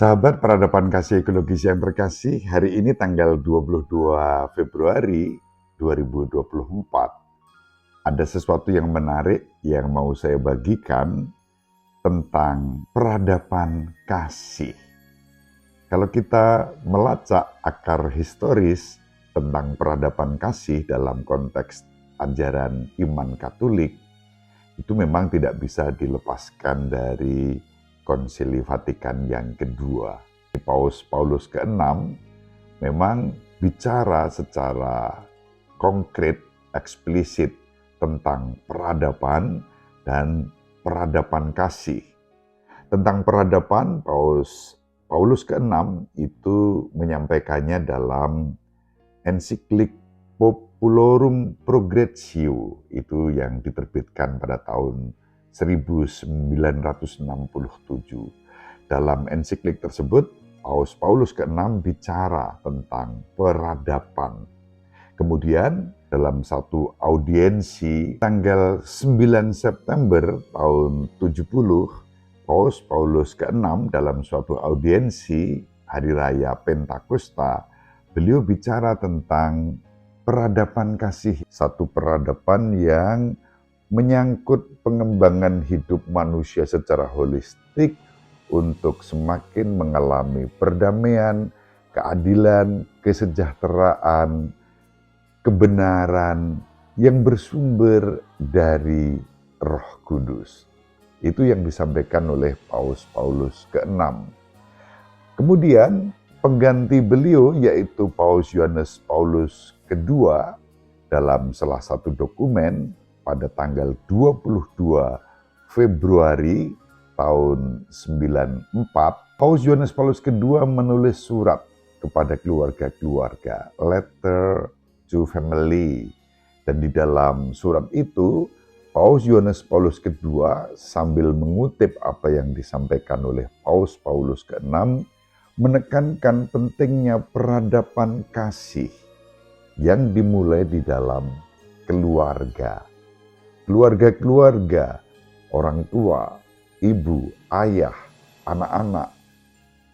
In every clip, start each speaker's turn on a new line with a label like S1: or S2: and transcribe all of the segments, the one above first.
S1: Sahabat peradaban kasih ekologis yang terkasih, hari ini tanggal 22 Februari 2024, ada sesuatu yang menarik yang mau saya bagikan tentang peradaban kasih. Kalau kita melacak akar historis tentang peradaban kasih dalam konteks ajaran iman Katolik, itu memang tidak bisa dilepaskan dari Konsili Vatikan yang kedua. Paus ke-6 memang bicara secara konkret, eksplisit tentang peradaban dan peradaban kasih. Tentang peradaban, Paulus ke-6 itu menyampaikannya dalam ensiklik Populorum Progressio, itu yang diterbitkan pada tahun 1967. Dalam ensiklik tersebut, Paulus ke-6 bicara tentang peradaban. Kemudian dalam satu audiensi tanggal 9 September tahun 70, Paulus ke-6 dalam suatu audiensi Hari Raya Pentakosta, beliau bicara tentang peradaban kasih, satu peradaban yang menyangkut pengembangan hidup manusia secara holistik untuk semakin mengalami perdamaian, keadilan, kesejahteraan, kebenaran yang bersumber dari Roh Kudus. Itu yang disampaikan oleh Paulus ke-6. Kemudian pengganti beliau yaitu Yohanes Paulus kedua dalam salah satu dokumen pada tanggal 22 Februari tahun 94, Yohanes Paulus kedua menulis surat kepada keluarga-keluarga, letter to family. Dan di dalam surat itu, Yohanes Paulus kedua sambil mengutip apa yang disampaikan oleh Paulus ke-6, menekankan pentingnya peradaban kasih yang dimulai di dalam keluarga. Keluarga-keluarga, orang tua, ibu, ayah, anak-anak,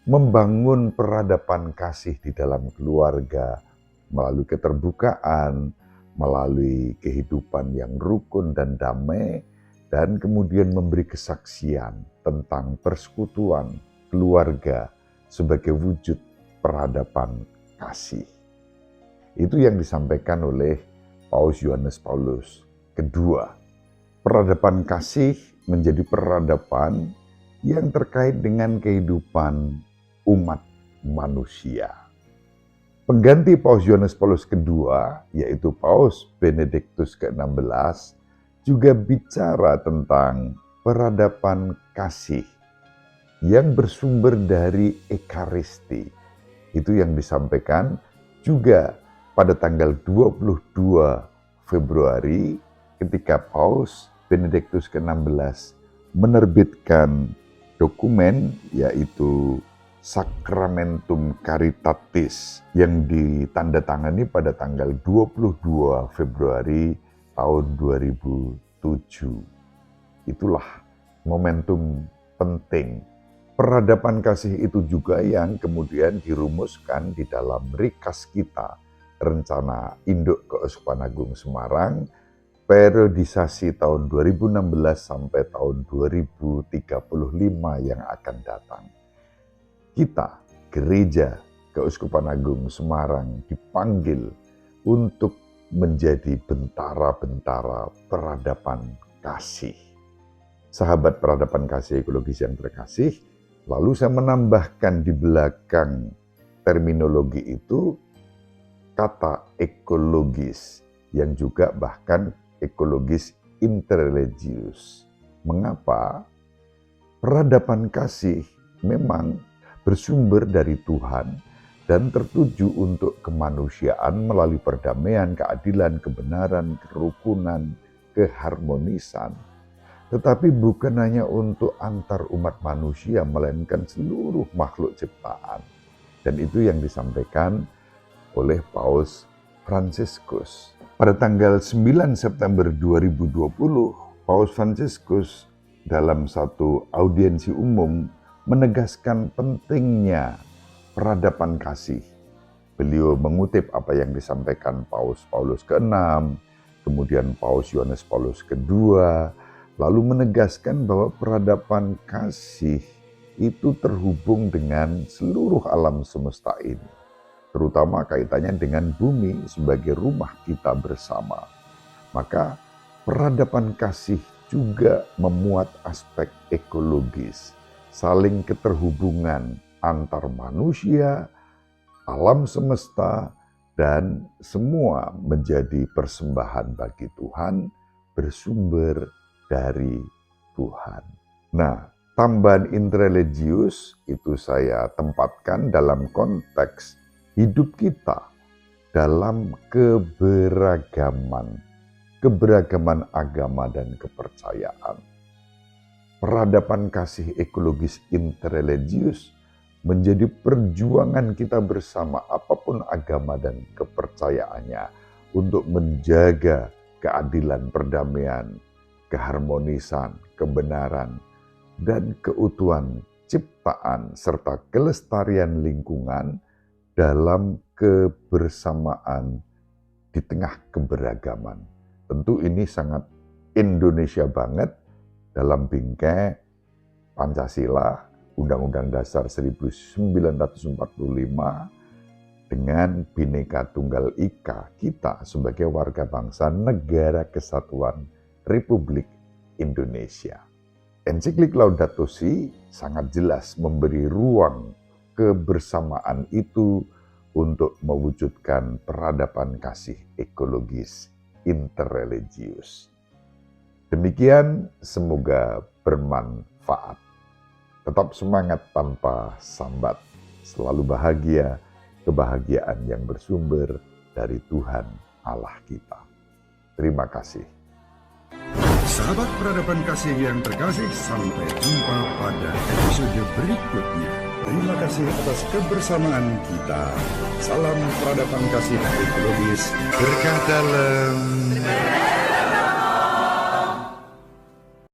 S1: membangun peradaban kasih di dalam keluarga melalui keterbukaan, melalui kehidupan yang rukun dan damai, dan kemudian memberi kesaksian tentang persekutuan keluarga sebagai wujud peradaban kasih. Itu yang disampaikan oleh Yohanes Paulus kedua. Peradaban kasih menjadi peradaban yang terkait dengan kehidupan umat manusia. Pengganti Yohanes Paulus kedua, yaitu Paus Benediktus ke-16, juga bicara tentang peradaban kasih yang bersumber dari Ekaristi. Itu yang disampaikan juga pada tanggal 22 Februari ketika Paus Benediktus ke-16 menerbitkan dokumen yaitu Sacramentum Caritatis yang ditandatangani pada tanggal 22 Februari tahun 2007. Itulah momentum penting. Peradaban kasih itu juga yang kemudian dirumuskan di dalam Rikas kita, Rencana Induk Keuskupan Agung Semarang, periodisasi tahun 2016 sampai tahun 2035 yang akan datang. Kita, Gereja Keuskupan Agung Semarang, dipanggil untuk menjadi bentara-bentara peradaban kasih. Sahabat peradaban kasih ekologis yang terkasih, lalu saya menambahkan di belakang terminologi itu kata ekologis yang juga bahkan ekologis interreligius. Mengapa? Peradaban kasih memang bersumber dari Tuhan dan tertuju untuk kemanusiaan melalui perdamaian, keadilan, kebenaran, kerukunan, keharmonisan. Tetapi bukan hanya untuk antar umat manusia, melainkan seluruh makhluk ciptaan. Dan itu yang disampaikan oleh Paus Fransiskus. Pada tanggal 9 September 2020, Paus Fransiskus dalam satu audiensi umum menegaskan pentingnya peradaban kasih. Beliau mengutip apa yang disampaikan Paus Paulus ke-6, kemudian Paus Yohanes Paulus kedua, lalu menegaskan bahwa peradaban kasih itu terhubung dengan seluruh alam semesta ini, terutama kaitannya dengan bumi sebagai rumah kita bersama. Maka peradaban kasih juga memuat aspek ekologis, saling keterhubungan antar manusia, alam semesta, dan semua menjadi persembahan bagi Tuhan, bersumber dari Tuhan. Nah, tambahan intrareligius itu saya tempatkan dalam konteks hidup kita dalam keberagaman agama dan kepercayaan. Peradaban kasih ekologis intrareligius menjadi perjuangan kita bersama apapun agama dan kepercayaannya untuk menjaga keadilan, perdamaian, keharmonisan, kebenaran, dan keutuhan ciptaan serta kelestarian lingkungan dalam kebersamaan di tengah keberagaman. Tentu ini sangat Indonesia banget dalam bingkai Pancasila, Undang-Undang Dasar 1945, dengan Bhinneka Tunggal Ika kita sebagai warga bangsa Negara Kesatuan Republik Indonesia. Ensiklik Laudato Si sangat jelas memberi ruang kebersamaan itu untuk mewujudkan peradaban kasih ekologis interreligius. Demikian, semoga bermanfaat. Tetap semangat tanpa sambat, selalu bahagia, kebahagiaan yang bersumber dari Tuhan Allah kita. Terima kasih.
S2: Sahabat peradaban kasih yang terkasih, sampai jumpa pada episode berikutnya. Terima kasih atas kebersamaan kita. Salam peradaban kasih ekologis. Berkah dalam